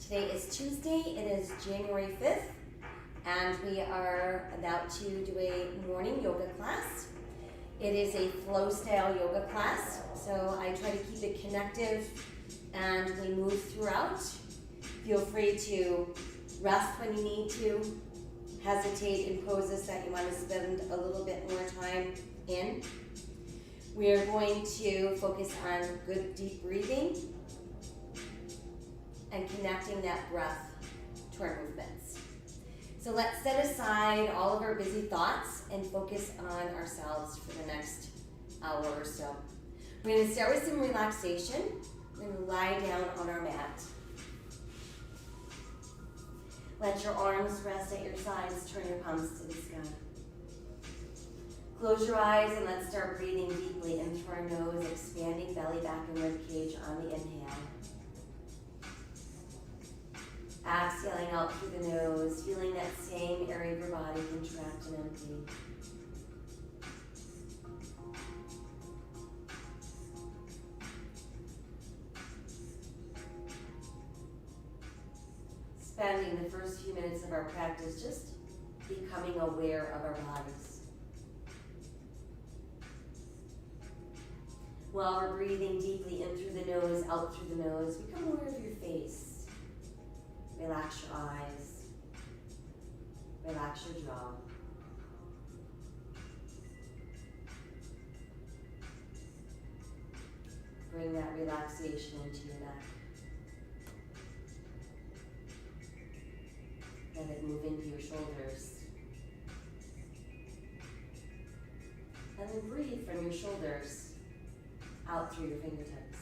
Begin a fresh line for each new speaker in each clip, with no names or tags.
Today is Tuesday, it is January 5th, and we are about to do a morning yoga class. It is a flow style yoga class, so I try to keep it connective and we move throughout. Feel free to rest when you need to, hesitate in poses that you want to spend a little bit more time in. We are going to focus on good deep breathing and connecting that breath to our movements. So let's set aside all of our busy thoughts and focus on ourselves for the next hour or so. We're going to start with some relaxation. We're going to lie down on our mat. Let your arms rest at your sides, turn your palms to the sky. Close your eyes and let's start breathing deeply in through our nose, expanding belly, back, and rib cage on the inhale. Exhaling out through the nose, feeling that same area of your body contract and empty. Spending the first few minutes of our practice just becoming aware of our bodies. While we're breathing deeply in through the nose, out through the nose, become aware of your face. Relax your eyes. Relax your jaw. Bring that relaxation into your neck. Let it move into your shoulders. And then breathe from your shoulders out through your fingertips.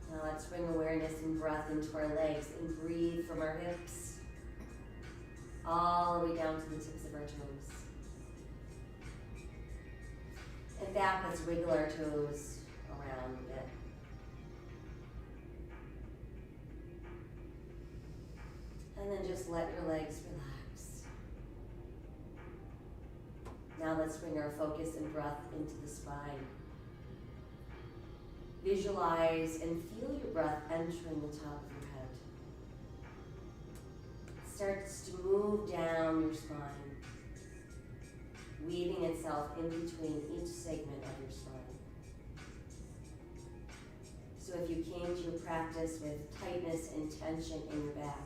Now let's bring awareness and breath into our legs and breathe from our hips all the way down to the tips of our toes. And back, let's wiggle our toes around a bit. And then just let your legs relax. Now let's bring our focus and breath into the spine. Visualize and feel your breath entering the top of your head. It starts to move down your spine, weaving itself in between each segment of your spine. So if you came to your practice with tightness and tension in your back,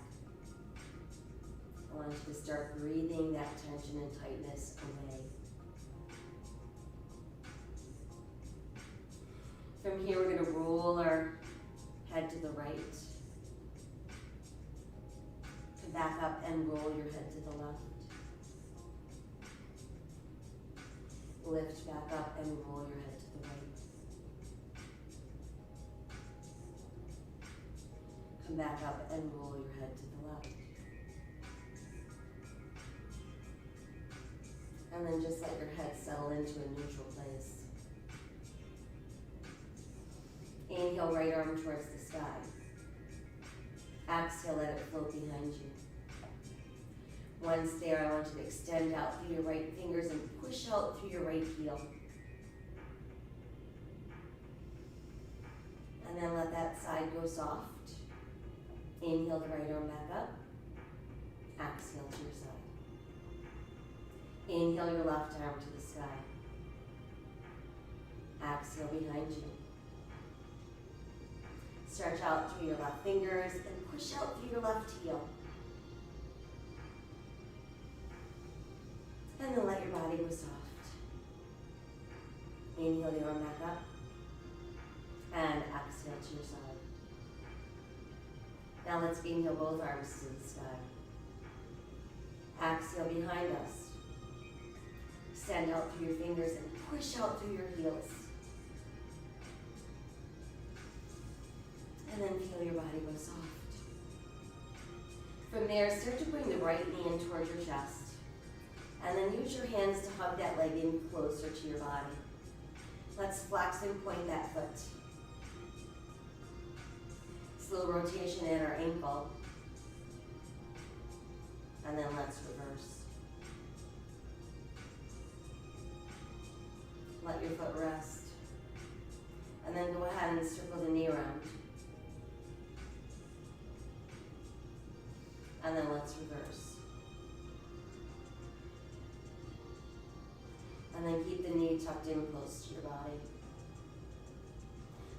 I want you to start breathing that tension and tightness away. From here, we're going to roll our head to the right. Come back up and roll your head to the left. Lift back up and roll your head to the right. Come back up and roll your head to the left. And then just let your head settle into a neutral place. Inhale, right arm towards the sky. Exhale, let it float behind you. Once there, I want you to extend out through your right fingers and push out through your right heel. And then let that side go soft. Inhale the right arm back up. Exhale to your side. Inhale your left arm to the sky. Exhale behind you. Stretch out through your left fingers and push out through your left heel. And then let your body go soft. Inhale the arm back up. And exhale to your side. Now let's inhale both arms to the sky. Exhale behind us. Extend out through your fingers and push out through your heels. And then feel your body go soft. From there, start to bring the right knee in towards your chest. And then use your hands to hug that leg in closer to your body. Let's flex and point that foot. Slow rotation at our ankle. And then let's reverse. Let your foot rest. And then go ahead and circle the knee around. And then let's reverse. And then keep the knee tucked in close to your body.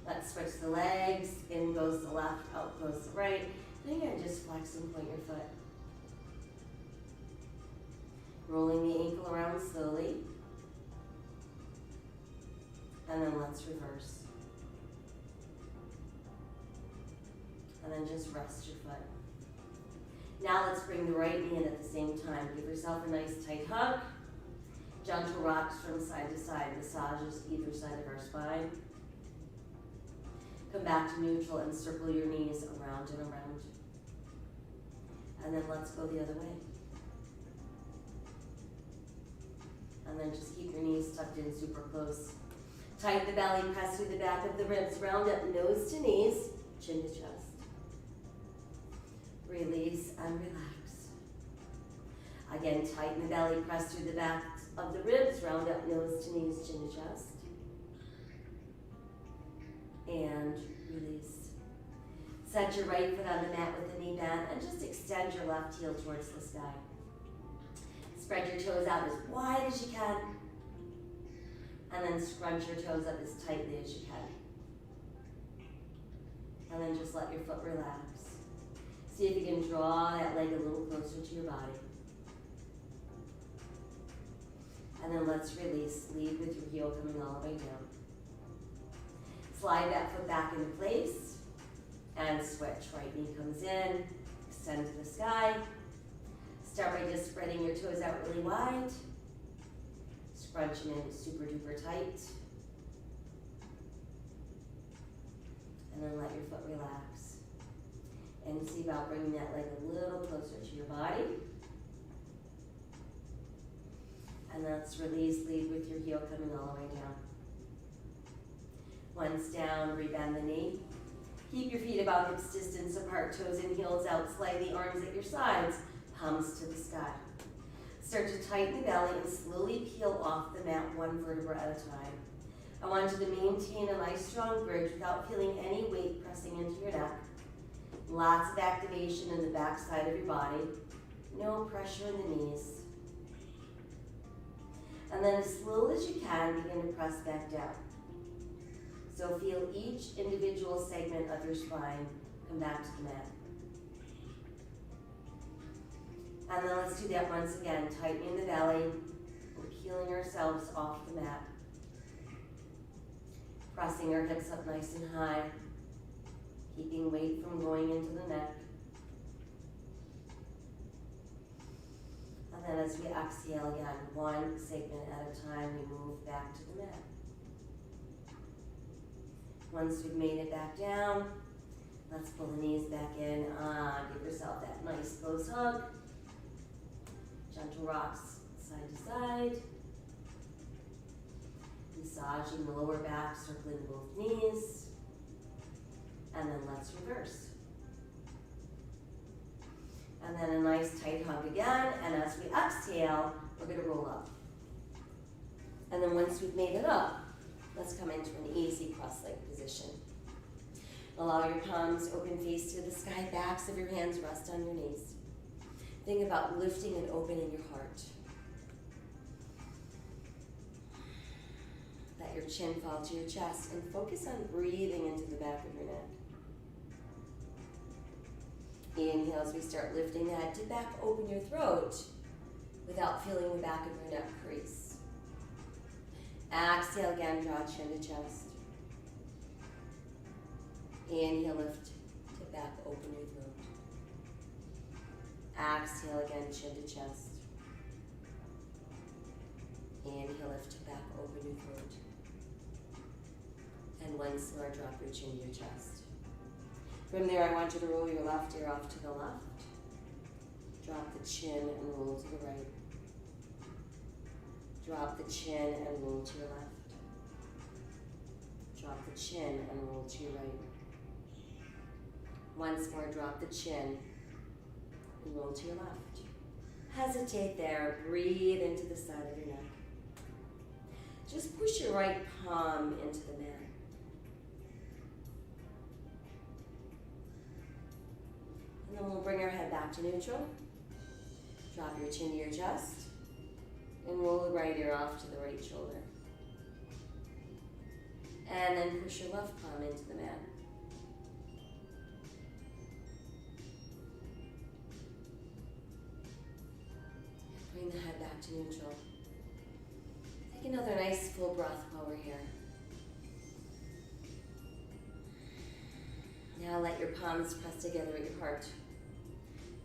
Let's switch the legs. In goes the left, out goes the right. Then you're gonna just flex and point your foot. Rolling the ankle around slowly. And then let's reverse. And then just rest your foot. Now let's bring the right knee in at the same time. Give yourself a nice tight hug. Gentle rocks from side to side. Massages either side of our spine. Come back to neutral and circle your knees around and around. And then let's go the other way. And then just keep your knees tucked in super close. Tighten the belly, press through the back of the ribs. Round up nose to knees, chin to chest. Release and relax. Again, tighten the belly, press through the back of the ribs. Round up nose to knees, chin to chest. And release. Set your right foot on the mat with the knee bent and just extend your left heel towards the sky. Spread your toes out as wide as you can. And then scrunch your toes up as tightly as you can. And then just let your foot relax. See if you can draw that leg a little closer to your body. And then let's release. Lead with your heel coming all the way down. Slide that foot back into place. And switch. Right knee comes in. Extend to the sky. Start by just spreading your toes out really wide. Scrunch them in super duper tight. And then let your foot relax. And see about bringing that leg a little closer to your body. And let's release, lead with your heel coming all the way down. Once down, rebend the knee. Keep your feet about hips distance apart, toes and heels out, slide the arms at your sides, palms to the sky. Start to tighten the belly and slowly peel off the mat one vertebra at a time. I want you to maintain a nice strong bridge without feeling any weight pressing into your neck. Lots of activation in the back side of your body. No pressure in the knees. And then as slowly as you can, begin to press back down. So feel each individual segment of your spine come back to the mat. And then let's do that once again, tightening the belly and peeling ourselves off the mat. Pressing our hips up nice and high, keeping weight from going into the neck. And then as we exhale again, one segment at a time, we move back to the mat. Once we've made it back down, let's pull the knees back in. Give yourself that nice close hug. Gentle rocks side to side. Massaging the lower back, circling both knees. And then let's reverse. And then a nice tight hug again. And as we exhale, we're going to roll up. And then once we've made it up, let's come into an easy cross-legged position. Allow your palms open face to the sky, backs of your hands rest on your knees. Think about lifting and opening your heart. Let your chin fall to your chest and focus on breathing into the back of your neck. Inhale as we start lifting the head to back, open your throat without feeling the back of your neck crease. Exhale again, draw chin to chest. Inhale, lift to back, open your throat. Exhale again, chin to chest. Inhale, lift to back, open your throat. And once more, drop your chin to your chest. From there, I want you to roll your left ear off to the left. Drop the chin and roll to the right. Drop the chin and roll to your left. Drop the chin and roll to your right. Once more, drop the chin and roll to your left. Hesitate there. Breathe into the side of your neck. Just push your right palm into the mat. And then we'll bring our head back to neutral. Drop your chin to your chest. And roll the right ear off to the right shoulder. And then push your left palm into the mat. Bring the head back to neutral. Take another nice full breath while we're here. Now let your palms press together at your heart.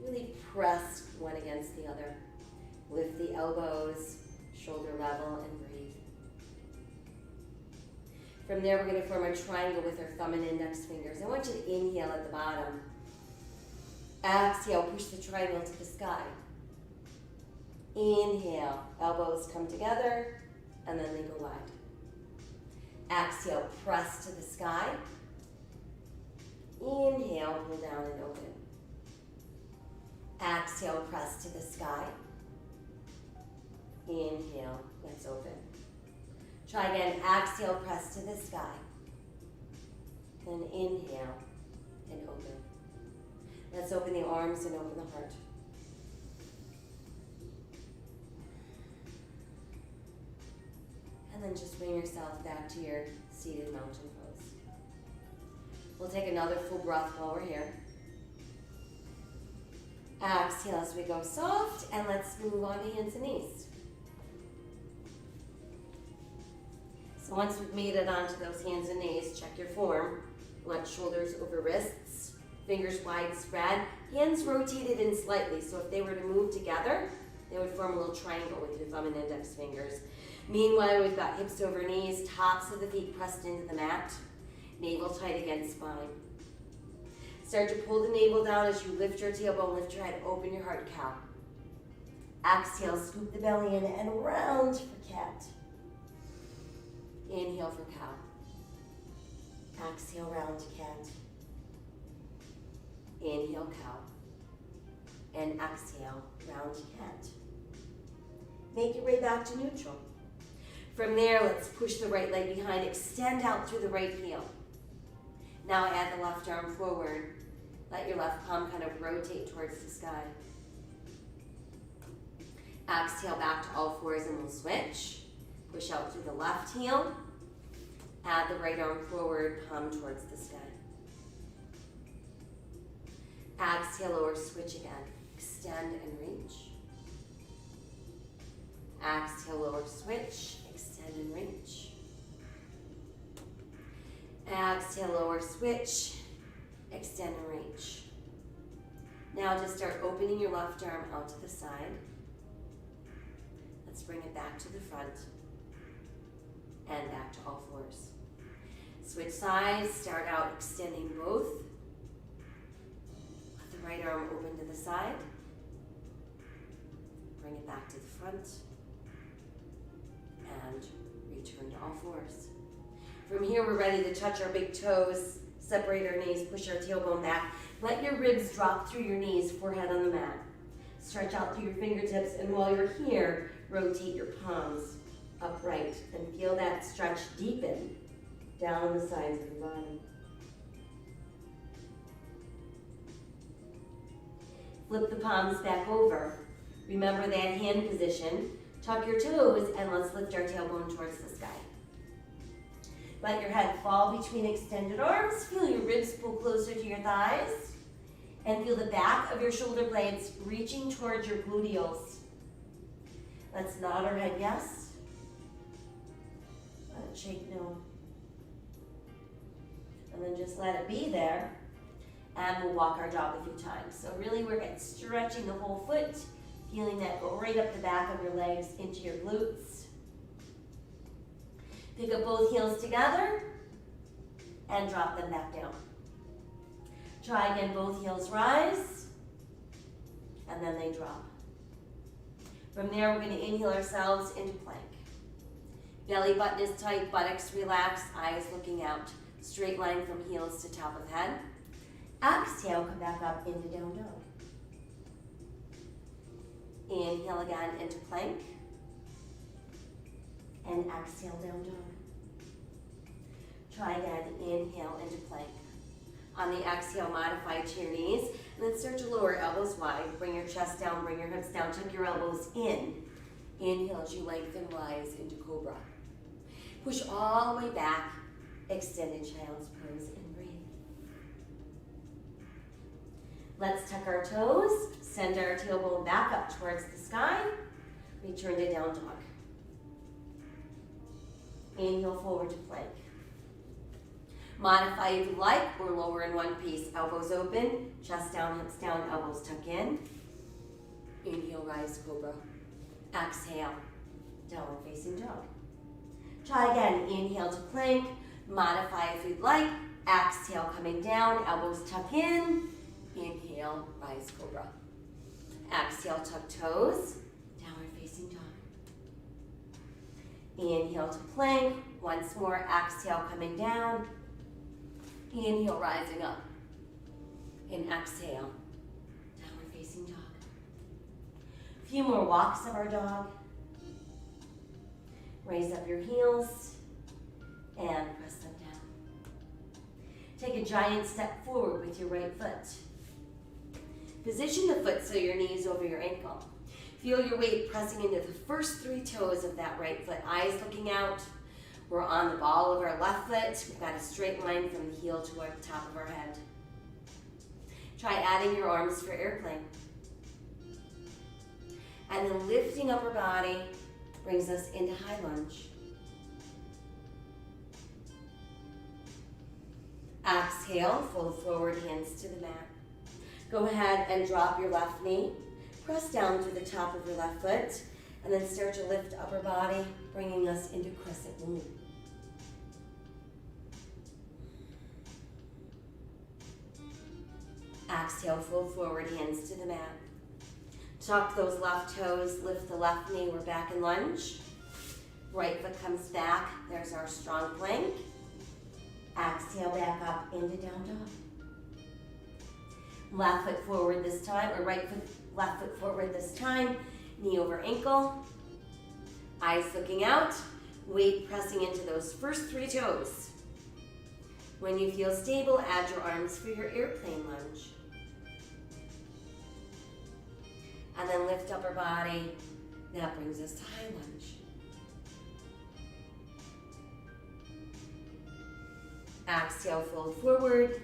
Really press one against the other. Lift the elbows, shoulder level, and breathe. From there, we're going to form a triangle with our thumb and index fingers. I want you to inhale at the bottom. Exhale, push the triangle to the sky. Inhale, elbows come together, and then they go wide. Exhale, press to the sky. Inhale, pull down and open. Exhale, press to the sky. Inhale, let's open. Try again, exhale, press to the sky. Then inhale and open. Let's open the arms and open the heart. And then just bring yourself back to your seated mountain pose. We'll take another full breath while we're here. Exhale as we go soft, and let's move on to hands and knees. So once we've made it onto those hands and knees, check your form. You want shoulders over wrists, fingers wide spread, hands rotated in slightly. So if they were to move together, they would form a little triangle with your thumb and index fingers. Meanwhile, we've got hips over knees, tops of the feet pressed into the mat, navel tight against spine. Start to pull the navel down as you lift your tailbone, lift your head, open your heart, cow. Exhale, scoop the belly in and round for cat. Inhale for cow. Exhale, round cat. Inhale, cow. And exhale, round cat. Make your way back to neutral. From there, let's push the right leg behind, extend out through the right heel. Now add the left arm forward. Let your left palm kind of rotate towards the sky. Exhale back to all fours and we'll switch. Push out through the left heel. Add the right arm forward, palm towards the sky. Exhale, lower switch again. Extend and reach. Exhale, lower switch. Extend and reach. Exhale, lower switch. Extend and reach. Now just start opening your left arm out to the side. Let's bring it back to the front and back to all fours. Switch sides, start out extending both. Let the right arm open to the side. Bring it back to the front and return to all fours. From here, we're ready to touch our big toes, separate our knees, push our tailbone back. Let your ribs drop through your knees, forehead on the mat. Stretch out through your fingertips, and while you're here, rotate your palms upright and feel that stretch deepen down the sides of your body. Flip the palms back over. Remember that hand position. Tuck your toes, and let's lift our tailbone towards the sky. Let your head fall between extended arms. Feel your ribs pull closer to your thighs. And feel the back of your shoulder blades reaching towards your gluteals. Let's nod our head yes. Let it shake no. And then just let it be there. And we'll walk our dog a few times. So really we're stretching the whole foot, feeling that go right up the back of your legs into your glutes. Pick up both heels together and drop them back down. Try again, both heels rise, and then they drop. From there, we're going to inhale ourselves into plank. Belly button is tight, buttocks relaxed, eyes looking out. Straight line from heels to top of head. Exhale, come back up into down dog. Inhale again into plank. And exhale, down dog. Try again, inhale into plank. On the exhale, modify to your knees, and then start to lower elbows wide. Bring your chest down, bring your hips down, tuck your elbows in. Inhale as you lengthen, rise into cobra. Push all the way back, extended child's pose, and breathe. Let's tuck our toes, send our tailbone back up towards the sky. Return to down dog. Inhale forward to plank. Modify if you like, or lower in one piece. Elbows open, chest down, hips down, elbows tuck in. Inhale, rise, cobra. Exhale, downward facing dog. Try again, inhale to plank. Modify if you'd like. Exhale, coming down, elbows tuck in. Inhale, rise, cobra. Exhale, tuck toes, downward facing dog. Inhale to plank. Once more, exhale, coming down. Inhale, rising up. And exhale, downward facing dog. A few more walks of our dog. Raise up your heels and press them down. Take a giant step forward with your right foot. Position the foot so your knee is over your ankle. Feel your weight pressing into the first 3 toes of that right foot. Eyes looking out. We're on the ball of our left foot. We've got a straight line from the heel to the top of our head. Try adding your arms for airplane. And then lifting upper body brings us into high lunge. Exhale, fold forward, hands to the mat. Go ahead and drop your left knee. Press down to the top of your left foot, and then start to lift upper body, bringing us into crescent moon. Exhale, fold forward, hands to the mat. Tuck those left toes, lift the left knee, we're back in lunge. Right foot comes back, there's our strong plank. Exhale, back up into down dog. Left foot forward this time, or left foot forward this time. Knee over ankle. Eyes looking out. Weight pressing into those first 3 toes. When you feel stable, add your arms for your airplane lunge. And then lift upper body. That brings us to high lunge. Exhale, fold forward.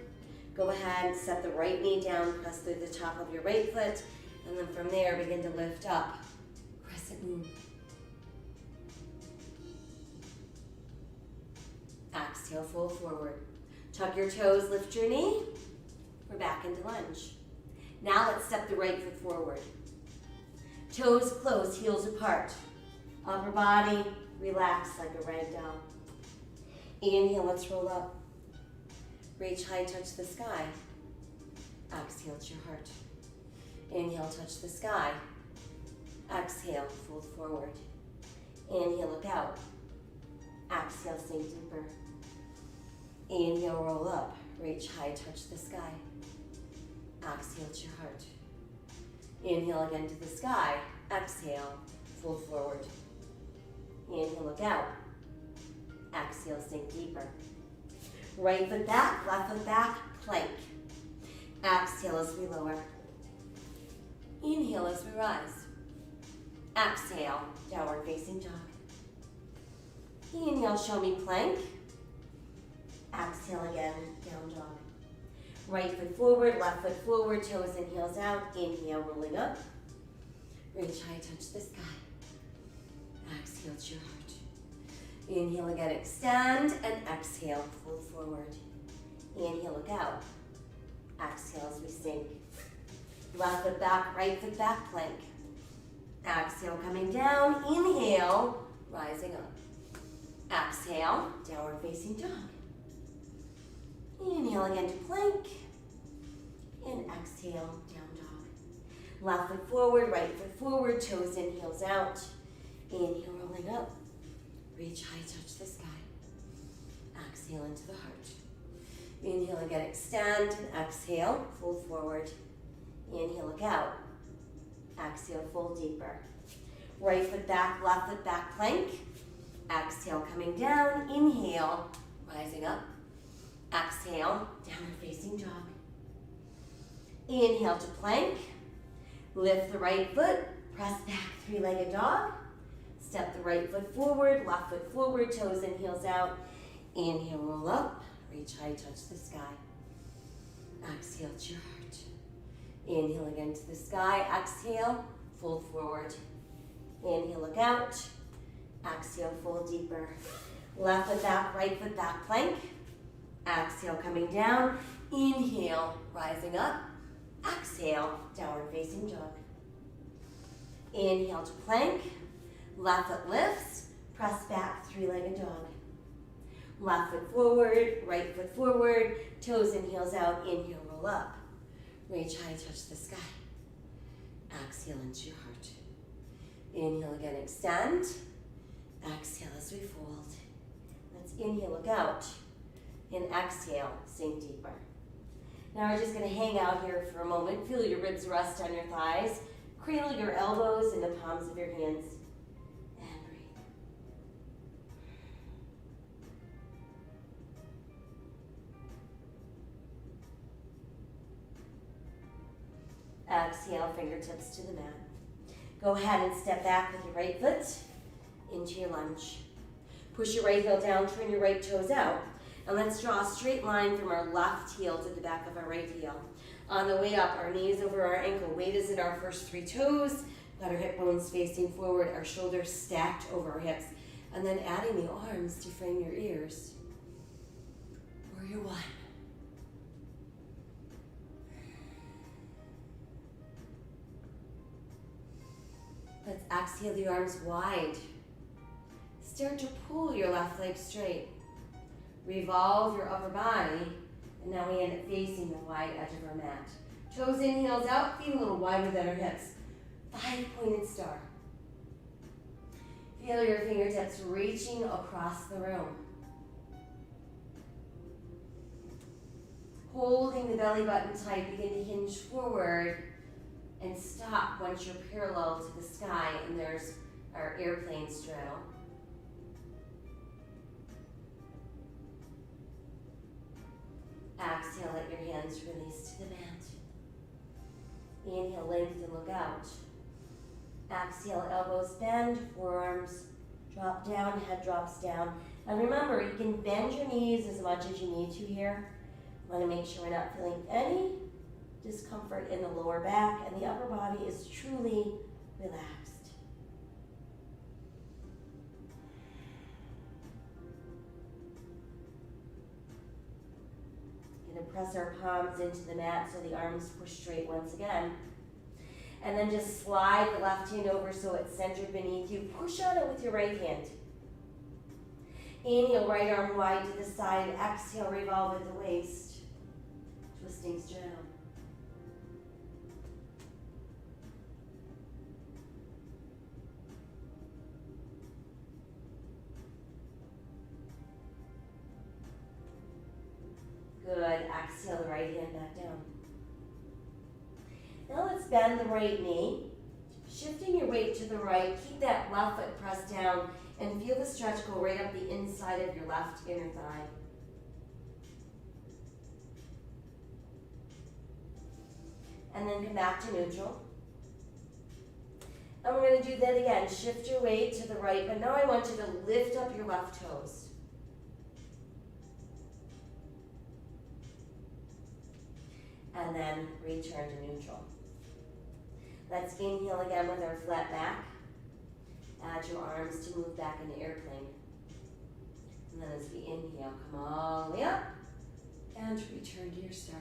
Go ahead, set the right knee down, press through the top of your right foot, and then from there, begin to lift up. Crescent moon. Exhale, fold forward. Tuck your toes, lift your knee. We're back into lunge. Now let's step the right foot forward. Toes close, heels apart. Upper body, relax like a rag doll. Inhale, let's roll up. Reach high, touch the sky. Exhale to your heart. Inhale, touch the sky. Exhale, fold forward. Inhale, look out. Exhale, sink deeper. Inhale, roll up. Reach high, touch the sky. Exhale to your heart. Inhale again to the sky. Exhale, fold forward. Inhale, look out. Exhale, sink deeper. Right foot back, left foot back, plank. Exhale as we lower. Inhale as we rise. Exhale, downward facing dog. Inhale, show me plank. Exhale again, down dog. Right foot forward, left foot forward, toes and heels out. Inhale, rolling up. Reach high, touch the sky. Exhale to your heart. Inhale again, extend, and exhale, fold forward. Inhale, look out. Exhale as we sink. Left foot back, right foot back, plank. Exhale, coming down. Inhale, rising up. Exhale, downward facing dog. Inhale again to plank. And exhale, down dog. Left foot forward, right foot forward, toes in, heels out. Inhale, rolling up. Reach high, touch the sky. Exhale into the heart. Inhale again, extend, and exhale, fold forward. Inhale, look out. Exhale, fold deeper. Right foot back, left foot back, plank. Exhale, coming down. Inhale, rising up. Exhale, downward facing dog. Inhale to plank. Lift the right foot, press back, three-legged dog. Step the right foot forward, left foot forward, toes and heels out. Inhale, roll up, reach high, touch the sky. Exhale to your heart. Inhale again to the sky, exhale, fold forward. Inhale, look out. Exhale, fold deeper. Left foot back, right foot back, plank. Exhale, coming down. Inhale, rising up. Exhale, downward facing dog. Inhale to plank. Left foot lifts. Press back, three-legged dog. Left foot forward, right foot forward. Toes and heels out. Inhale, roll up. Reach high, touch the sky. Exhale into your heart. Inhale again, extend. Exhale as we fold. Let's inhale, look out. And exhale, sink deeper. Now we're just going to hang out here for a moment. Feel your ribs rest on your thighs. Cradle your elbows in the palms of your hands. And breathe. Exhale, fingertips to the mat. Go ahead and step back with your right foot into your lunge. Push your right heel down, turn your right toes out. And let's draw a straight line from our left heel to the back of our right heel. On the way up, our knees over our ankle. Weight is in our first three toes. Got our hip bones facing forward, our shoulders stacked over our hips. And then adding the arms to frame your ears. Warrior one. Let's exhale the arms wide. Start to pull your left leg straight. Revolve your upper body, and now we end up facing the wide edge of our mat. Toes in, heels out, feet a little wider than our hips. 5-pointed star. Feel your fingertips reaching across the room. Holding the belly button tight, begin to hinge forward and stop once you're parallel to the sky, and there's our airplane straddle. Exhale, let your hands release to the mat. Inhale, lengthen, look out. Exhale, elbows bend, forearms drop down, head drops down. And remember, you can bend your knees as much as you need to here. Want to make sure we're not feeling any discomfort in the lower back, and the upper body is truly relaxed. Press our palms into the mat so the arms push straight once again. And then just slide the left hand over so it's centered beneath you. Push on it with your right hand. Inhale, right arm wide to the side. Exhale, revolve at the waist. Twisting straddle. Good. Exhale the right hand back down. Now let's bend the right knee. Shifting your weight to the right. Keep that left foot pressed down and feel the stretch go right up the inside of your left inner thigh. And then come back to neutral. And we're going to do that again. Shift your weight to the right, but now I want you to lift up your left toes. And then return to neutral. Let's inhale again with our flat back. Add your arms to move back into airplane. And then as we inhale, come all the way up and return to your star.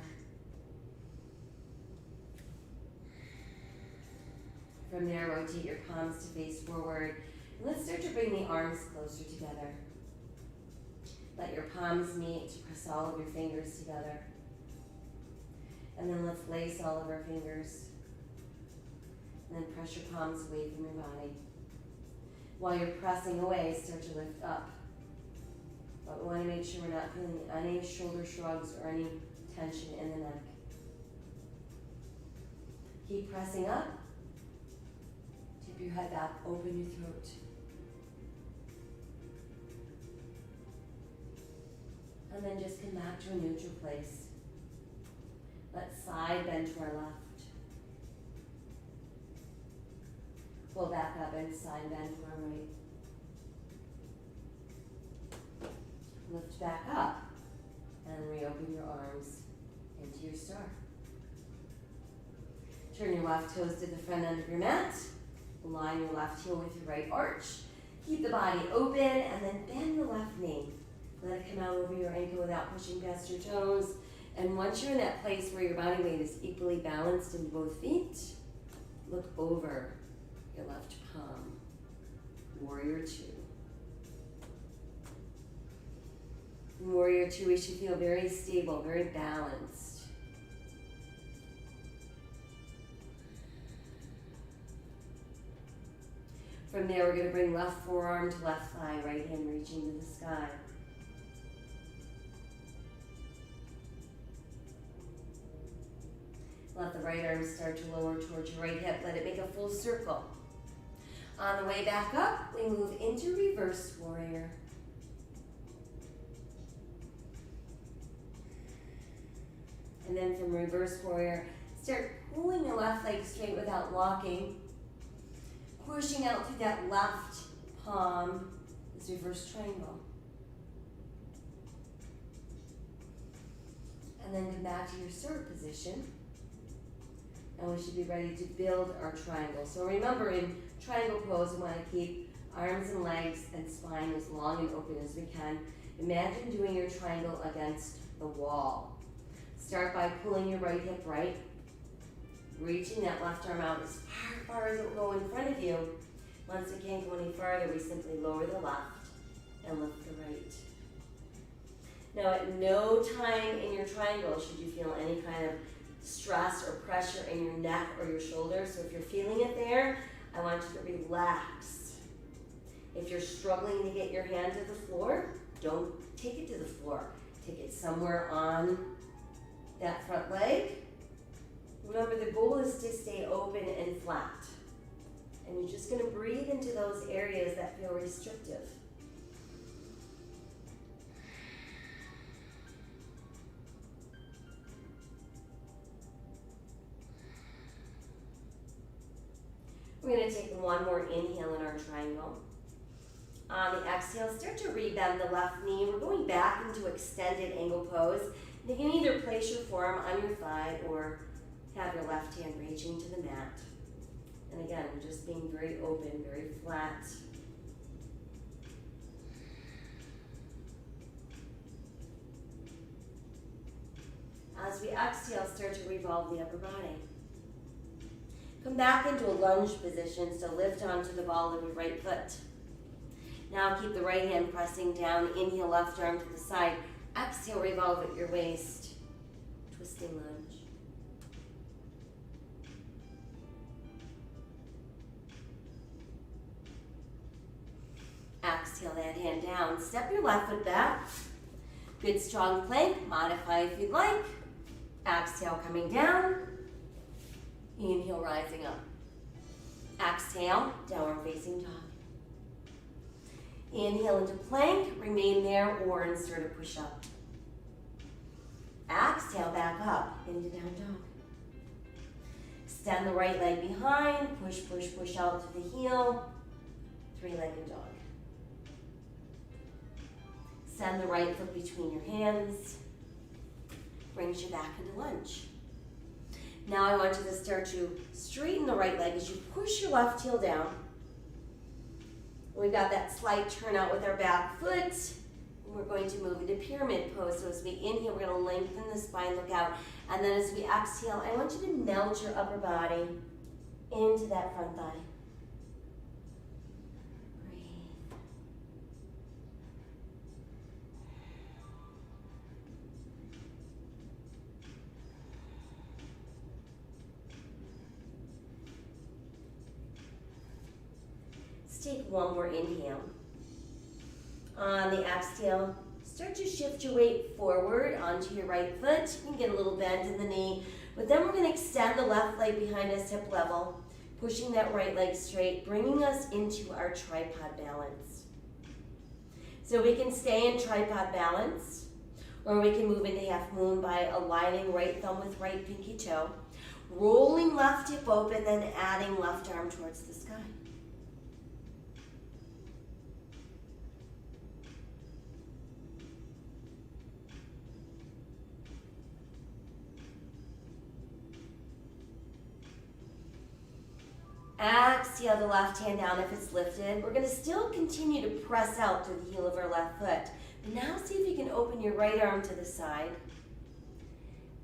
From there, rotate your palms to face forward. And let's start to bring the arms closer together. Let your palms meet, press all of your fingers together. And then let's lace all of our fingers. And then press your palms away from your body. While you're pressing away, start to lift up. But we want to make sure we're not feeling any shoulder shrugs or any tension in the neck. Keep pressing up. Tip your head back, open your throat. And then just come back to a neutral place. Let's side bend to our left. Pull back up and side bend to our right. Lift back up and reopen your arms into your star. Turn your left toes to the front end of your mat. Align your left heel with your right arch. Keep the body open and then bend the left knee. Let it come out over your ankle without pushing past your toes. And once you're in that place where your body weight is equally balanced in both feet, look over your left palm. Warrior two. In Warrior two, we should feel very stable, very balanced. From there, we're going to bring left forearm to left thigh, right hand reaching to the sky. Let the right arm start to lower towards your right hip. Let it make a full circle. On the way back up, we move into reverse warrior. And then from reverse warrior, start pulling your left leg straight without locking. Pushing out through that left palm is reverse triangle. And then come back to your sword position. And we should be ready to build our triangle. So remember, in triangle pose, we want to keep arms and legs and spine as long and open as we can. Imagine doing your triangle against the wall. Start by pulling your right hip right, reaching that left arm out as far as it will go in front of you. Once it can't go any farther, we simply lower the left and lift the right. Now, at no time in your triangle should you feel any kind of stress or pressure in your neck or your shoulders. So if you're feeling it there, I want you to relax. If you're struggling to get your hand to the floor, don't take it to the floor. Take it somewhere on that front leg. Remember, the goal is to stay open and flat. And you're just going to breathe into those areas that feel restrictive. We're going to take one more inhale in our triangle. On the exhale, start to rebend the left knee. We're going back into extended angle pose. You can either place your forearm on your thigh or have your left hand reaching to the mat. And again, we're just being very open, very flat. As we exhale, start to revolve the upper body. Come back into a lunge position, so lift onto the ball of your right foot. Now keep the right hand pressing down. Inhale, left arm to the side. Exhale, revolve at your waist. Twisting lunge. Exhale that hand down. Step your left foot back. Good strong plank. Modify if you'd like. Exhale, coming down. Inhale, rising up. Exhale, downward facing dog. Inhale into plank, remain there, or insert a push-up. Exhale, back up into down dog. Extend the right leg behind, push, push, push out to the heel, three-legged dog. Send the right foot between your hands, brings you back into lunge. Now I want you to start to straighten the right leg as you push your left heel down. We've got that slight turn out with our back foot. And we're going to move into pyramid pose. So as we inhale, we're going to lengthen the spine, look out. And then as we exhale, I want you to melt your upper body into that front thigh. Breathe. Take one more inhale. On the exhale, start to shift your weight forward onto your right foot. You can get a little bend in the knee, but then we're going to extend the left leg behind us, hip level, pushing that right leg straight, bringing us into our tripod balance. So we can stay in tripod balance, Or we can move into half moon by aligning right thumb with right pinky toe, rolling left hip open, then adding left arm towards the sky. Exhale the left hand down if it's lifted. We're going to still continue to press out through the heel of our left foot. But now see if you can open your right arm to the side.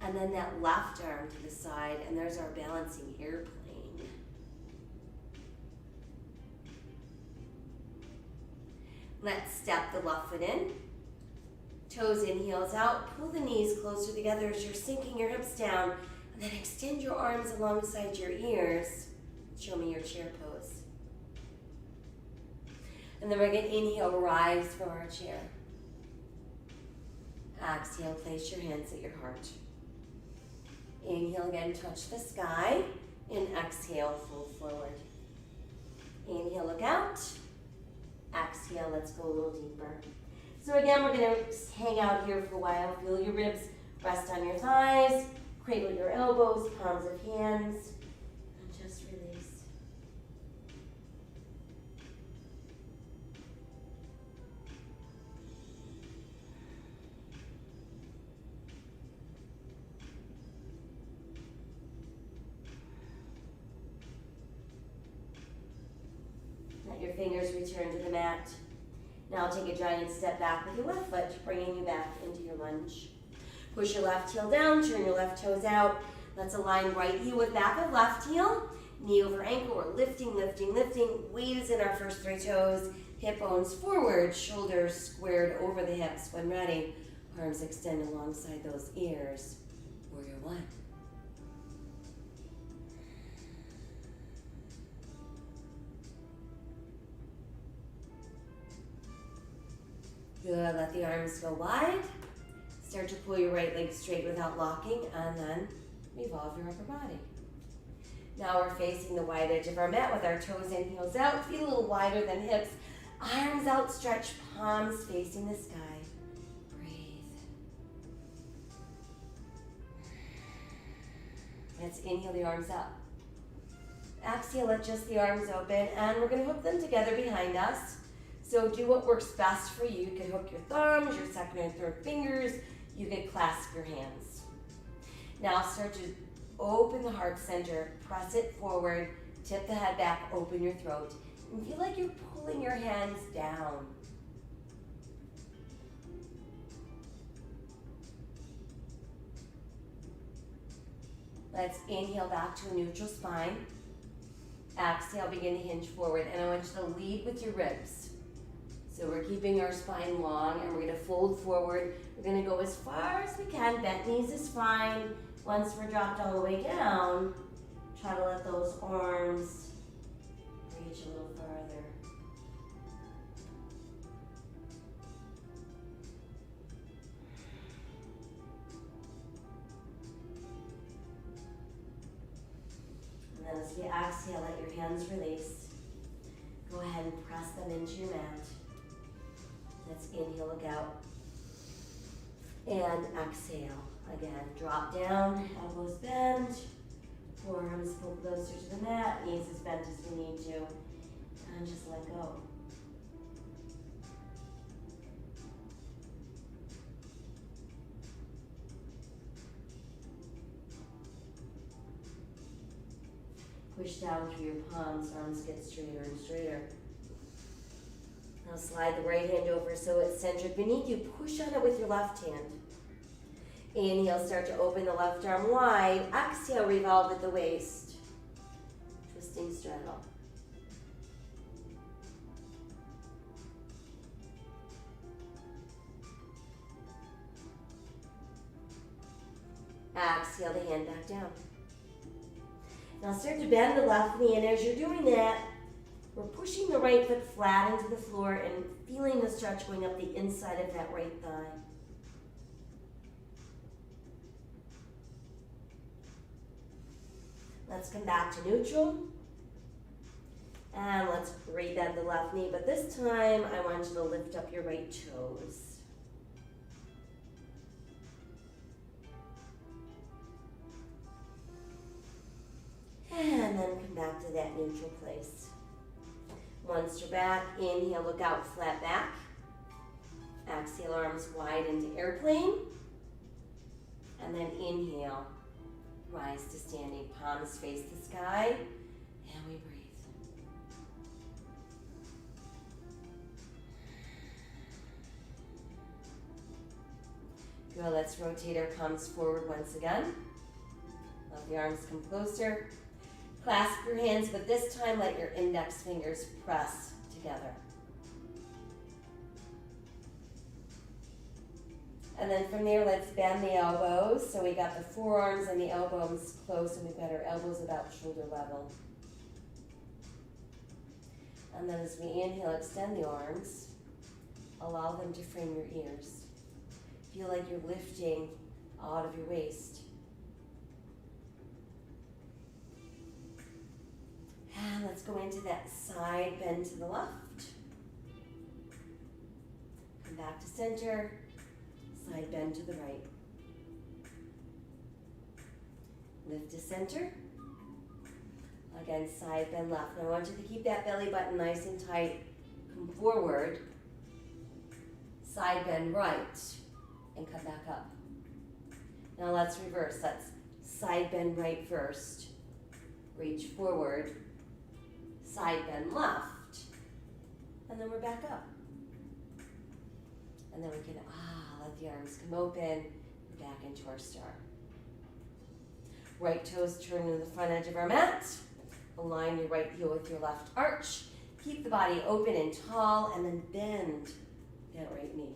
And then that left arm to the side. And there's our balancing airplane. Let's step the left foot in. Toes in, heels out. Pull the knees closer together as you're sinking your hips down. And then extend your arms alongside your ears. Show me your chair pose. And then we're going to inhale, rise from our chair. Exhale, place your hands at your heart. Inhale again, touch the sky. And exhale, fold forward. Inhale, look out. Exhale, let's go a little deeper. So again, we're going to hang out here for a while. Feel your ribs, rest on your thighs. Cradle your elbows, palms of hands. Just release. Let your fingers return to the mat. Now take a giant step back with your left foot, bringing you back into your lunge. Push your left heel down, turn your left toes out. Let's align right heel with back of left heel. Knee over ankle, we're lifting, lifting, lifting. Weight is in our first three toes. Hip bones forward, shoulders squared over the hips. When ready, arms extend alongside those ears. Warrior one. Good, let the arms go wide. Start to pull your right leg straight without locking, and then revolve your upper body. Now we're facing the wide edge of our mat with our toes in, heels out, feet a little wider than hips, arms outstretched, palms facing the sky. Breathe. Let's inhale the arms up. Exhale, let just the arms open, and we're going to hook them together behind us. So do what works best for you. You can hook your thumbs, your second and third fingers. You can clasp your hands. Now start to open the heart center, press it forward, tip the head back, open your throat. And feel like you're pulling your hands down. Let's inhale back to a neutral spine. Exhale, begin to hinge forward. And I want you to lead with your ribs. So we're keeping our spine long, and we're going to fold forward. We're going to go as far as we can. Bent knees is fine. Once we're dropped all the way down, try to let those arms reach a little farther. And then as we exhale, let your hands release. Go ahead and press them into your mat. Let's inhale, look out. And exhale. Again, drop down, elbows bend, forearms pull closer to the mat, knees as bent as we need to, and just let go. Push down through your palms, arms get straighter and straighter. Now slide the right hand over so it's centered beneath you. Push on it with your left hand. Inhale, start to open the left arm wide. Exhale, revolve at the waist. Twisting straddle. Exhale the hand back down. Now start to bend the left knee, and as you're doing that, we're pushing the right foot flat into the floor and feeling the stretch going up the inside of that right thigh. Let's come back to neutral. And let's re-bend the left knee, but this time I want you to lift up your right toes. neutral place. Once you're back, inhale, look out, flat back. Exhale, arms wide into airplane. And then inhale, rise to standing, palms face the sky, and we breathe. Good, let's rotate our palms forward once again. Let the arms come closer. Clasp your hands, but this time let your index fingers press together. And then from there, let's bend the elbows. So we got the forearms and the elbows close, and we've got our elbows about shoulder level. And then as we inhale, extend the arms. Allow them to frame your ears. Feel like you're lifting out of your waist. And let's go into that side bend to the left. Come back to center. Side bend to the right. Lift to center. Again, side bend left. Now I want you to keep that belly button nice and tight. Come forward. Side bend right. And come back up. Now let's reverse. Let's side bend right first. Reach forward. Side bend left. And then we're back up. And then we can let the arms come open, back into our star. Right toes turn to the front edge of our mat. Align your right heel with your left arch. Keep the body open and tall, and then bend that right knee.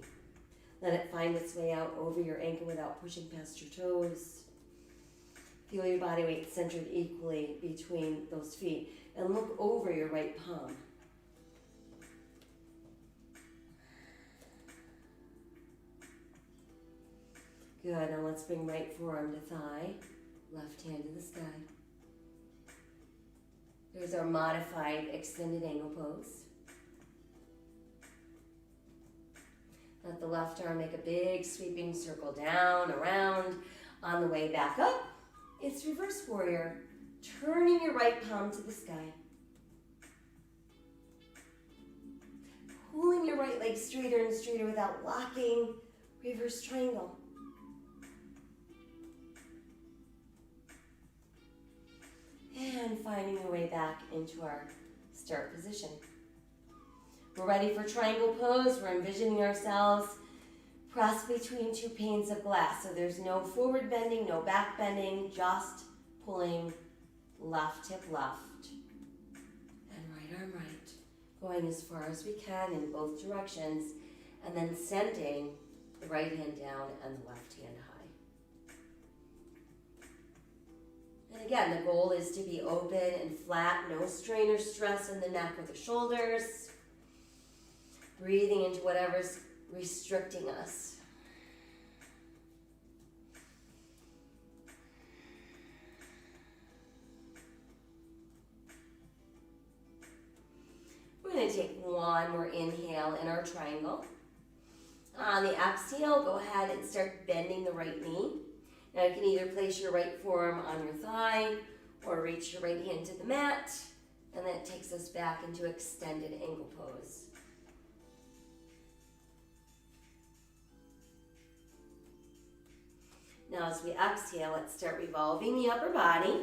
Let it find its way out over your ankle without pushing past your toes. Feel your body weight centered equally between those feet, and look over your right palm. Good, now let's bring right forearm to thigh, left hand to the sky. There's our modified extended angle pose. Let the left arm make a big sweeping circle down, around. On the way back up, it's reverse warrior, turning your right palm to the sky. Pulling your right leg straighter and straighter without locking, reverse triangle. And finding your way back into our start position. We're ready for triangle pose. We're envisioning ourselves pressed between two panes of glass. So there's no forward bending, no back bending, just pulling left hip left and right arm right. Going as far as we can in both directions, and then sending the right hand down and the left hand high. And again, the goal is to be open and flat, no strain or stress in the neck or the shoulders. Breathing into whatever's restricting us. We're going to take one more inhale in our triangle. On the exhale, go ahead and start bending the right knee. Now you can either place your right forearm on your thigh or reach your right hand to the mat, and that takes us back into extended angle pose. Now as we exhale, let's start revolving the upper body.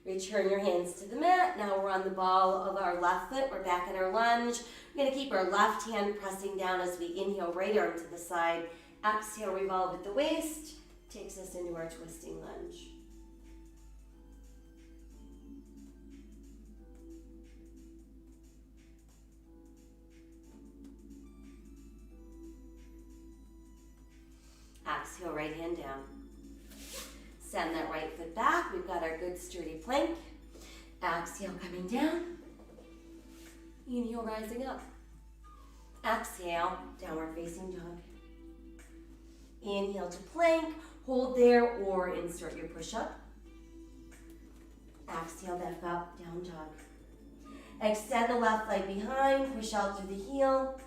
Return your hands to the mat. Now we're on the ball of our left foot. We're back in our lunge. We're going to keep our left hand pressing down as we inhale, right arm to the side. Exhale, revolve at the waist. Takes us into our twisting lunge. Exhale, right hand down. Send that right foot back. We've got our good sturdy plank. Exhale, coming down. Inhale, rising up. Exhale, downward facing dog. Inhale to plank. Hold there or insert your push-up. Exhale, back up, down dog. Extend the left leg behind. Push out through the heel.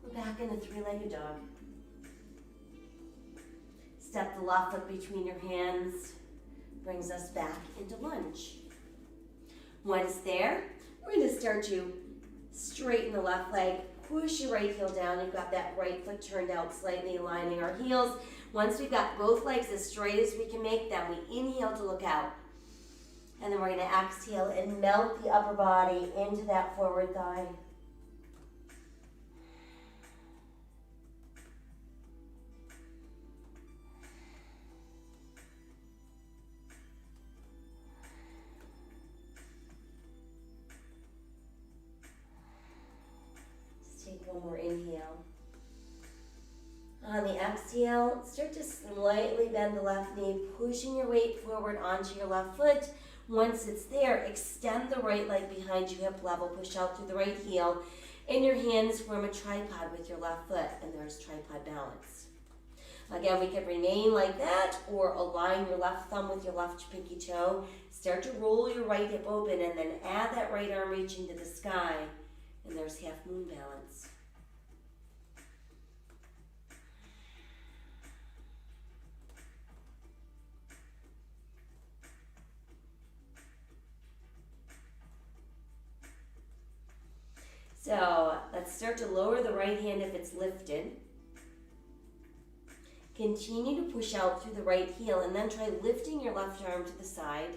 We're back in a three-legged dog. Step the left foot between your hands, brings us back into lunge. Once there, we're going to start to straighten the left leg, push your right heel down. You've got that right foot turned out slightly, aligning our heels. Once we've got both legs as straight as we can make them, we inhale to look out. And then we're going to exhale and melt the upper body into that forward thigh. Just take one more inhale. On the exhale, start to slightly bend the left knee, pushing your weight forward onto your left foot. Once it's there, extend the right leg behind you, hip level, push out through the right heel. In your hands, form a tripod with your left foot, and there's tripod balance. Again, we could remain like that, or align your left thumb with your left pinky toe. Start to roll your right hip open, and then add that right arm reaching to the sky, and there's half moon balance. So let's start to lower the right hand if it's lifted. Continue to push out through the right heel, and then try lifting your left arm to the side.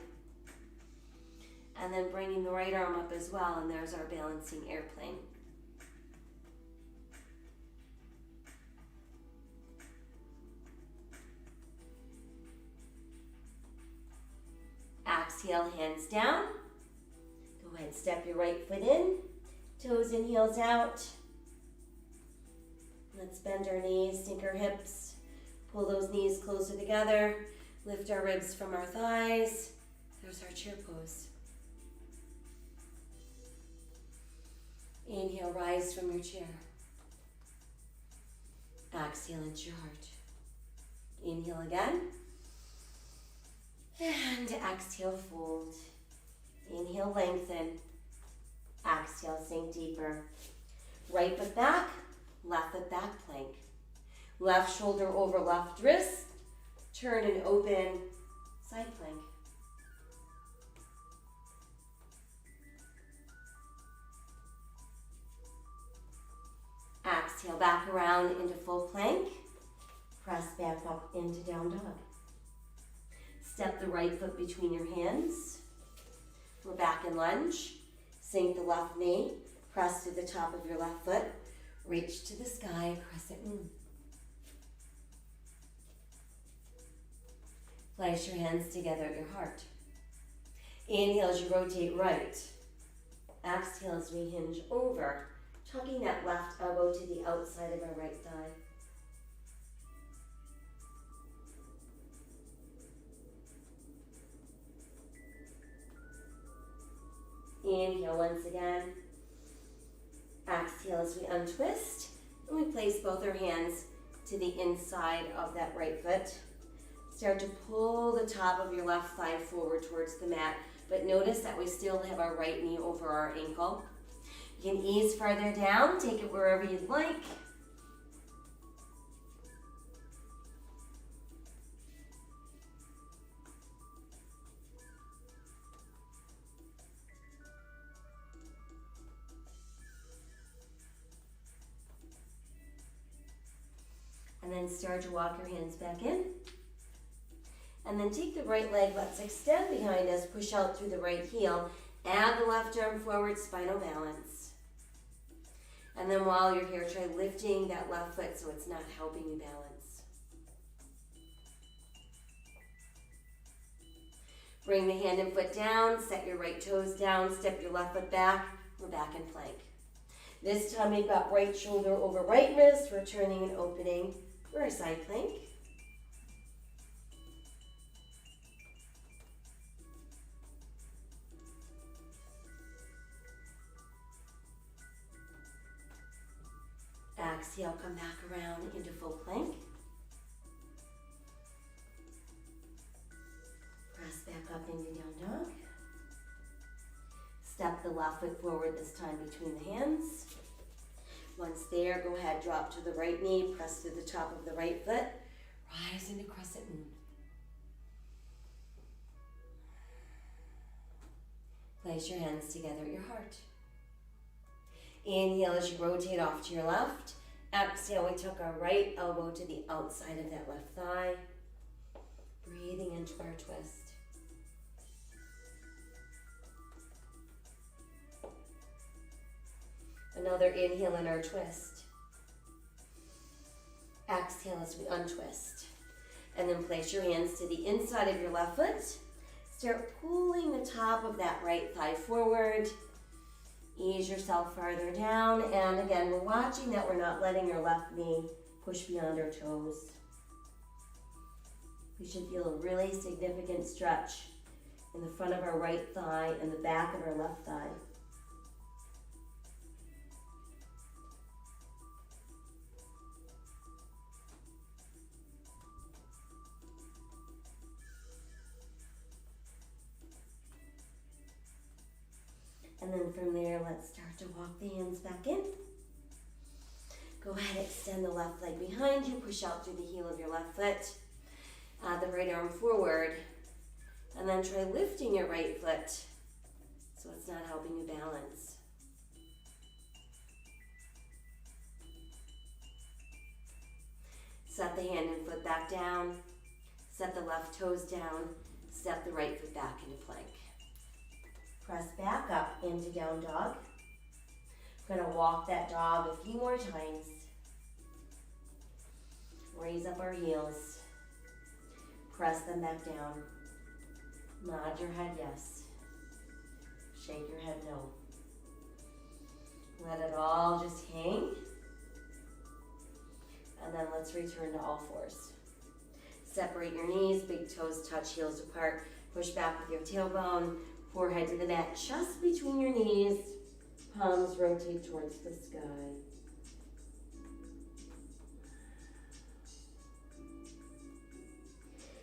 And then bringing the right arm up as well, and there's our balancing airplane. Exhale, hands down. Go ahead, step your right foot in. Toes and heels out. Let's bend our knees, sink our hips, pull those knees closer together, lift our ribs from our thighs. There's our chair pose. Inhale, rise from your chair. Exhale into your heart. Inhale again. And exhale, fold. Inhale, lengthen. Exhale, sink deeper. Right foot back, left foot back plank. Left shoulder over left wrist. Turn and open, side plank. Exhale, back around into full plank. Press back up into down dog. Step the right foot between your hands. We're back in lunge. Sink the left knee, press to the top of your left foot, reach to the sky, crescent moon. Place your hands together at your heart. Inhale as you rotate right. Exhale as we hinge over, tucking that left elbow to the outside of our right thigh. Inhale once again. Exhale as we untwist. And we place both our hands to the inside of that right foot. Start to pull the top of your left thigh forward towards the mat. But notice that we still have our right knee over our ankle. You can ease farther down. Take it wherever you'd like. And then start to walk your hands back in. And then take the right leg, let's extend behind us, push out through the right heel. Add the left arm forward, spinal balance. And then while you're here, try lifting that left foot so it's not helping you balance. Bring the hand and foot down, set your right toes down, step your left foot back. We're back in plank. This time we've got right shoulder over right wrist, returning and opening. We're a side plank. Exhale, come back around into full plank. Press back up into down dog. Step the left foot forward, this time between the hands. Once there, go ahead, drop to the right knee, press to the top of the right foot, rise into crescent moon. Place your hands together at your heart. Inhale as you rotate off to your left. Exhale, we took our right elbow to the outside of that left thigh. Breathing into our twist. Another inhale in our twist. Exhale as we untwist. And then place your hands to the inside of your left foot. Start pulling the top of that right thigh forward. Ease yourself farther down. And again, we're watching that we're not letting your left knee push beyond our toes. We should feel a really significant stretch in the front of our right thigh and the back of our left thigh. And then from there, let's start to walk the hands back in. Go ahead, extend the left leg behind you, push out through the heel of your left foot. The right arm forward. And then try lifting your right foot so it's not helping you balance. Set the hand and foot back down. Set the left toes down. Step the right foot back into plank. Press back up into down dog. We're going to walk that dog a few more times. Raise up our heels. Press them back down. Nod your head yes. Shake your head no. Let it all just hang. And then let's return to all fours. Separate your knees, big toes touch, heels apart. Push back with your tailbone. Forehead to the mat, just between your knees. Palms rotate towards the sky.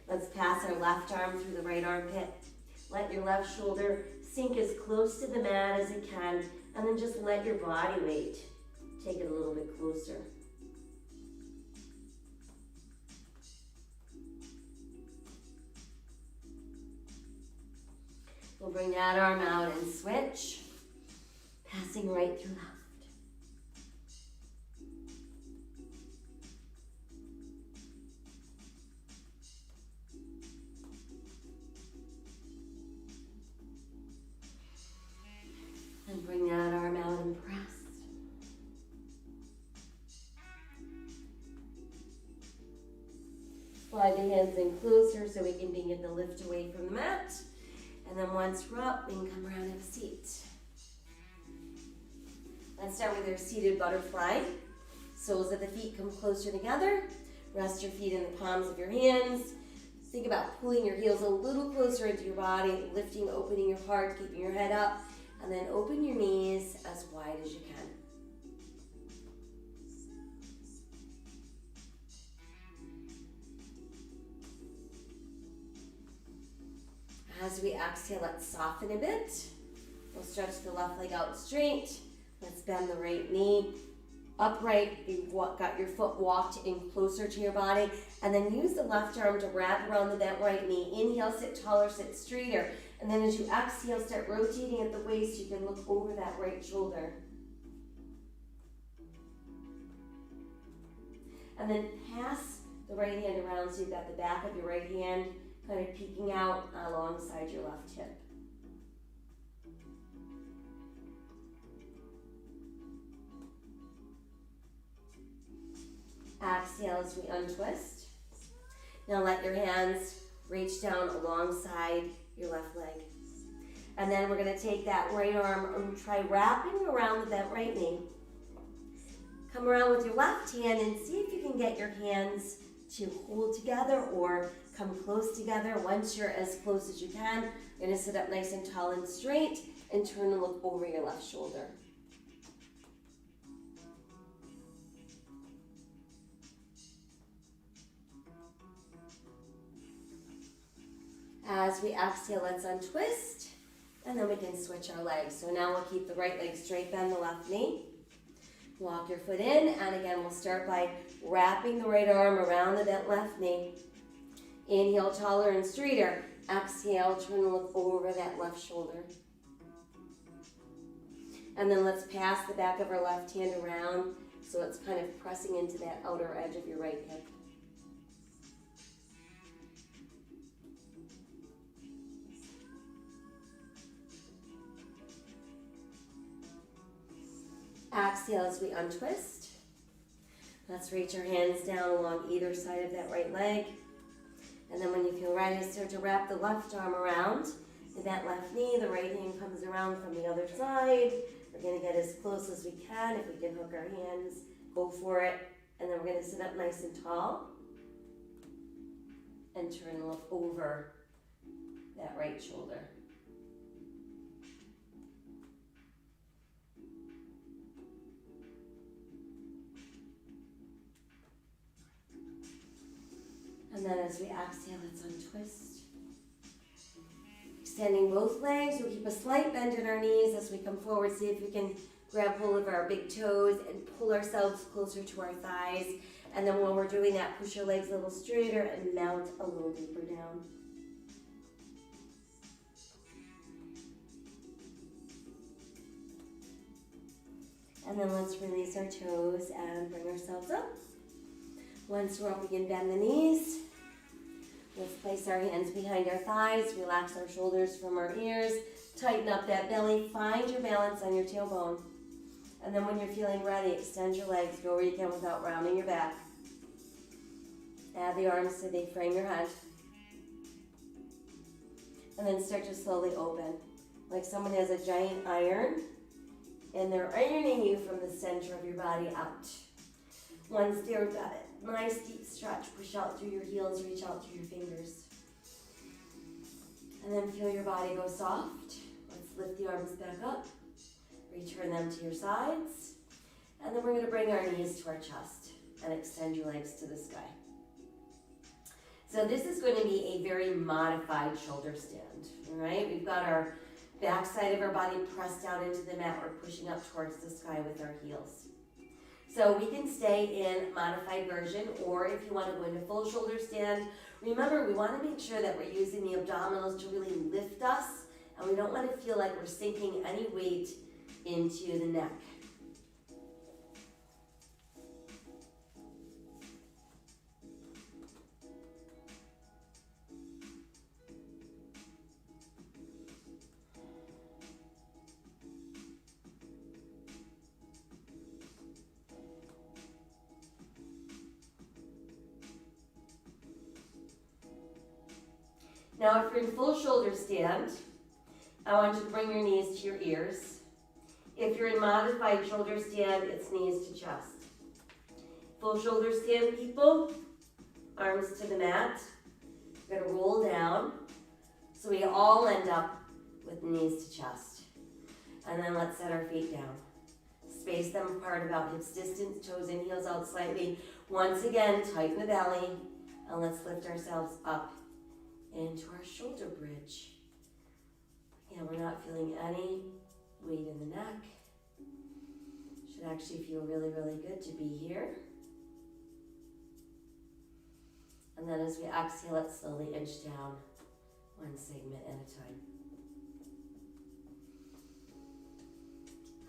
Let's pass our left arm through the right armpit. Let your left shoulder sink as close to the mat as it can, and then just let your body weight take it a little bit closer. We'll bring that arm out and switch, passing right through left. And bring that arm out and press. Slide the hands in closer so we can begin to lift away from the mat. And then once we're up, we can come around and have a seat. Let's start with your seated butterfly. Soles of the feet come closer together. Rest your feet in the palms of your hands. Think about pulling your heels a little closer into your body, lifting, opening your heart, keeping your head up, and then open your knees as wide as you can. As we exhale, let's soften a bit. We'll stretch the left leg out straight. Let's bend the right knee upright. You've got your foot walked in closer to your body. And then use the left arm to wrap around the bent right knee. Inhale, sit taller, sit straighter. And then as you exhale, start rotating at the waist. You can look over that right shoulder. And then pass the right hand around so you've got the back of your right hand kind of peeking out alongside your left hip. Exhale as we untwist. Now let your hands reach down alongside your left leg. And then we're going to take that right arm and try wrapping around the bent right knee. Come around with your left hand and see if you can get your hands to hold together or come close together. Once you're as close as you can, you're going to sit up nice and tall and straight and turn and look over your left shoulder. As we exhale, let's untwist, and then we can switch our legs. So now we'll keep the right leg straight, bend the left knee. Walk your foot in, and again, we'll start by wrapping the right arm around the bent left knee. Inhale, taller and straighter. Exhale, turn and look over that left shoulder. And then let's pass the back of our left hand around so it's kind of pressing into that outer edge of your right hip. Exhale as we untwist. Let's reach our hands down along either side of that right leg. And then when you feel ready, start to wrap the left arm around that left knee. The right hand comes around from the other side. We're going to get as close as we can. If we can hook our hands, go for it. And then we're going to sit up nice and tall and turn and look over that right shoulder. And then as we exhale, let's untwist. Extending both legs, we'll keep a slight bend in our knees as we come forward. See if we can grab hold of our big toes and pull ourselves closer to our thighs. And then while we're doing that, push your legs a little straighter and mount a little deeper down. And then let's release our toes and bring ourselves up. Once we're up, we can bend the knees. Let's place our hands behind our thighs, relax our shoulders from our ears, tighten up that belly, find your balance on your tailbone. And then when you're feeling ready, extend your legs, go where you can without rounding your back. Add the arms so they frame your head. And then start to slowly open, like someone has a giant iron, and they're ironing you from the center of your body out. Once there, got it. Nice deep stretch. Push out through your heels, reach out through your fingers. And then feel your body go soft. Let's lift the arms back up. Return them to your sides. And then we're going to bring our knees to our chest and extend your legs to the sky. So this is going to be a very modified shoulder stand. All right? We've got our back side of our body pressed down into the mat. We're pushing up towards the sky with our heels. So we can stay in modified version, or if you want to go into full shoulder stand, remember we want to make sure that we're using the abdominals to really lift us, and we don't want to feel like we're sinking any weight into the neck. Now, if you're in full shoulder stand, I want you to bring your knees to your ears. If you're in modified shoulder stand, it's knees to chest. Full shoulder stand, people, arms to the mat. We're going to roll down so we all end up with knees to chest. And then let's set our feet down. Space them apart about hips distance, toes in, heels out slightly. Once again, tighten the belly, and let's lift ourselves up into our shoulder bridge. And we're not feeling any weight in the neck. Should actually feel really, really good to be here. And then as we exhale, let's slowly inch down one segment at a time.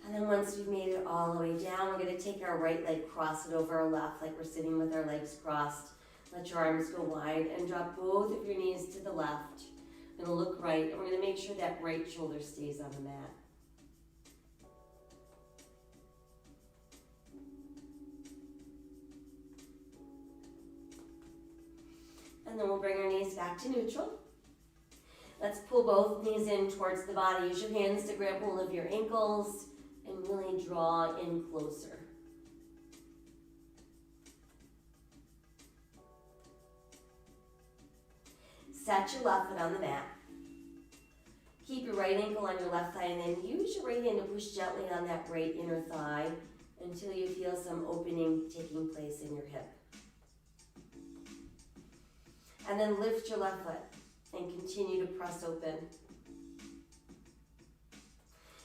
And then once we've made it all the way down, we're going to take our right leg, cross it over our left, like we're sitting with our legs crossed. Let your arms go wide and drop both of your knees to the left. We're going to look right, and we're going to make sure that right shoulder stays on the mat. And then we'll bring our knees back to neutral. Let's pull both knees in towards the body. Use your hands to grab hold of your ankles and really draw in closer. Set your left foot on the mat. Keep your right ankle on your left thigh, and then use your right hand to push gently on that right inner thigh until you feel some opening taking place in your hip. And then lift your left foot and continue to press open.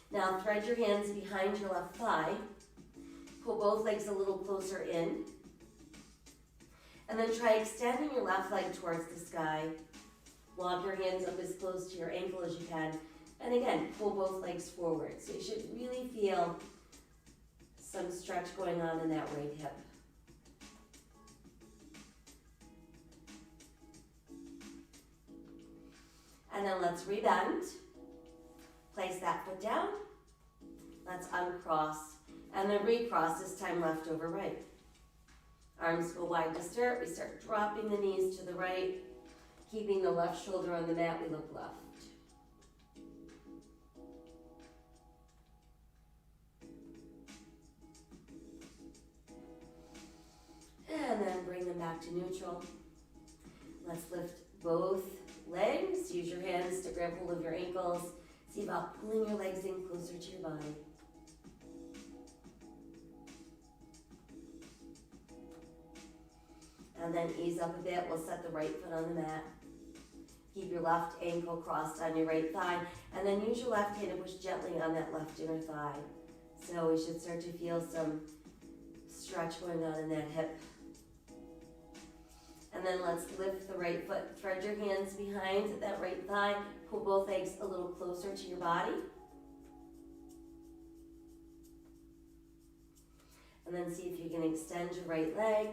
Now thread your hands behind your left thigh. Pull both legs a little closer in. And then try extending your left leg towards the sky. Walk your hands up as close to your ankle as you can. And again, pull both legs forward. So you should really feel some stretch going on in that right hip. And then let's rebend. Place that foot down. Let's uncross. And then recross, this time left over right. Arms go wide to start. We start dropping the knees to the right. Keeping the left shoulder on the mat, we look left. And then bring them back to neutral. Let's lift both legs. Use your hands to grab hold of your ankles. See about pulling your legs in closer to your body. And then ease up a bit. We'll set the right foot on the mat. Keep your left ankle crossed on your right thigh. And then use your left hand to push gently on that left inner thigh. So we should start to feel some stretch going on in that hip. And then let's lift the right foot. Thread your hands behind that right thigh. Pull both legs a little closer to your body. And then see if you can extend your right leg.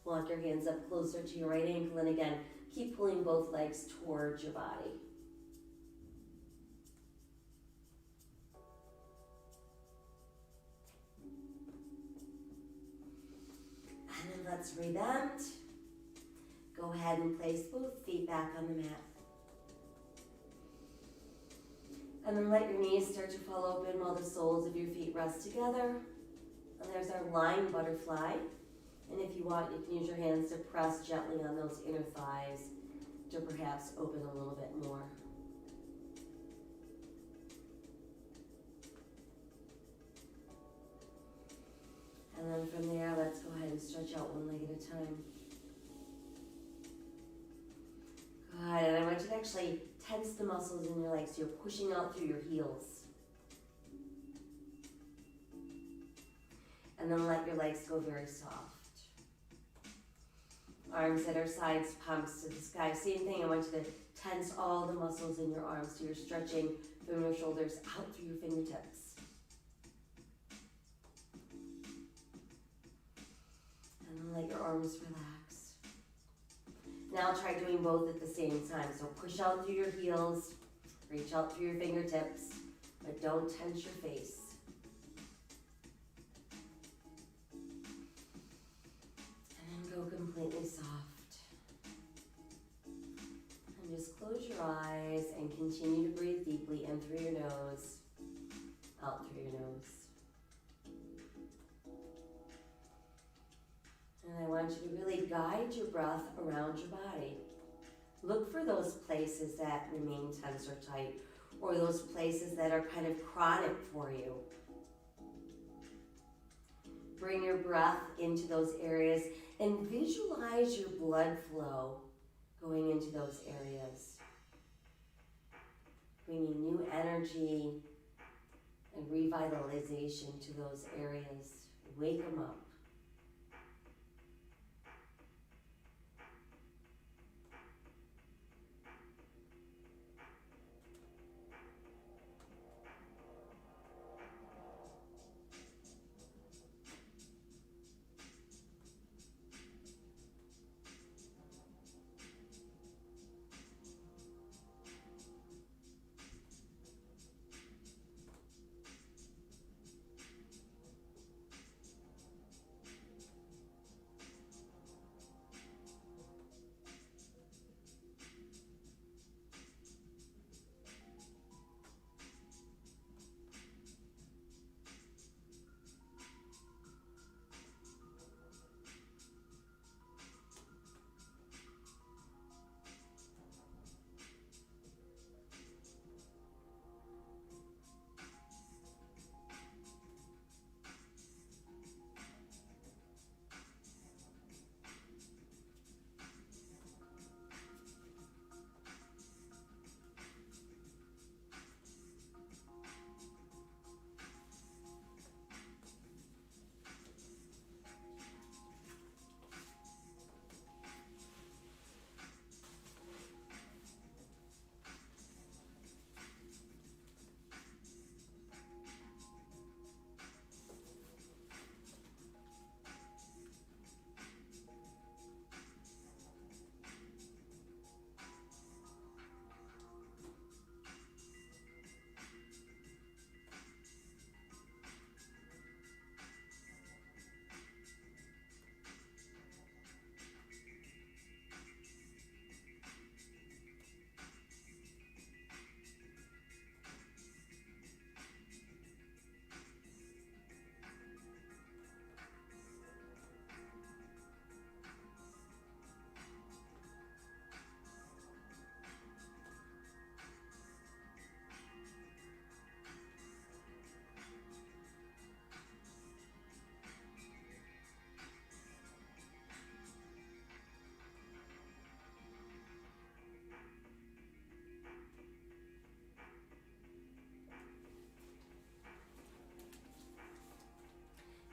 Walk your hands up closer to your right ankle. And again, keep pulling both legs towards your body. And then let's rebend. Go ahead and place both feet back on the mat. And then let your knees start to fall open while the soles of your feet rest together. And there's our lying butterfly. And if you want, you can use your hands to press gently on those inner thighs to perhaps open a little bit more. And then from there, let's go ahead and stretch out one leg at a time. Good, and I want you to actually tense the muscles in your legs so you're pushing out through your heels. And then let your legs go very soft. Arms at our sides, palms to the sky. Same thing, I want you to tense all the muscles in your arms so you're stretching from your shoulders out through your fingertips. And then let your arms relax. Now try doing both at the same time. So push out through your heels, reach out through your fingertips, but don't tense your face. And then go completely soft. And just close your eyes and continue to breathe deeply in through your nose, out through your nose. And I want you to really guide your breath around your body. Look for those places that remain tense or tight, or those places that are kind of chronic for you. Bring your breath into those areas and visualize your blood flow going into those areas. Bringing new energy and revitalization to those areas. Wake them up.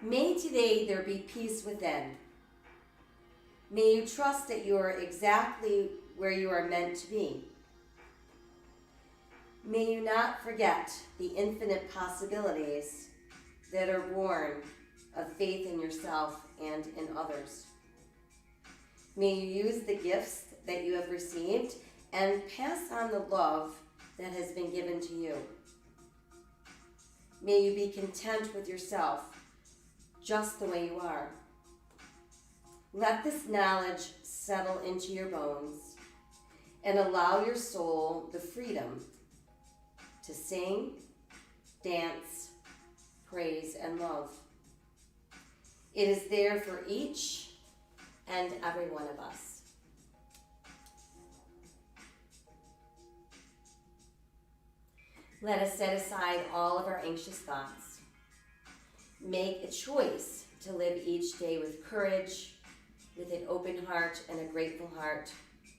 May today there be peace within. May you trust that you are exactly where you are meant to be. May you not forget the infinite possibilities that are born of faith in yourself and in others. May you use the gifts that you have received and pass on the love that has been given to you. May you be content with yourself, just the way you are. Let this knowledge settle into your bones and allow your soul the freedom to sing, dance, praise, and love. It is there for each and every one of us. Let us set aside all of our anxious thoughts. Make a choice to live each day with courage, with an open heart and a grateful heart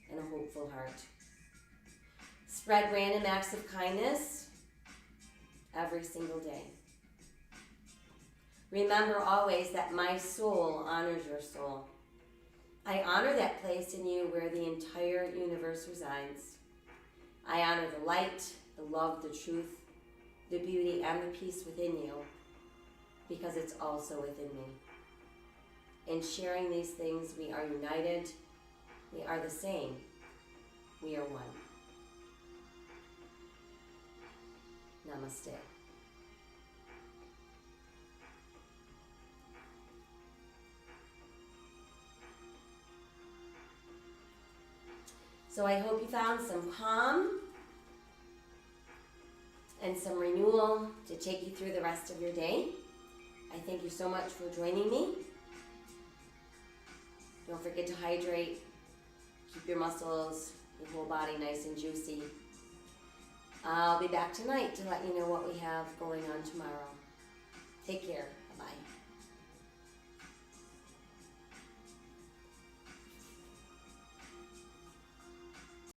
and a hopeful heart. Spread random acts of kindness every single day. Remember always that my soul honors your soul. I honor that place in you where the entire universe resides. I honor the light, the love, the truth, the beauty, and the peace within you, because it's also within me. In sharing these things, we are united, we are the same, we are one. Namaste. So I hope you found some calm and some renewal to take you through the rest of your day. I thank you so much for joining me. Don't forget to hydrate. Keep your muscles, your whole body nice and juicy. I'll be back tonight to let you know what we have going on tomorrow. Take care.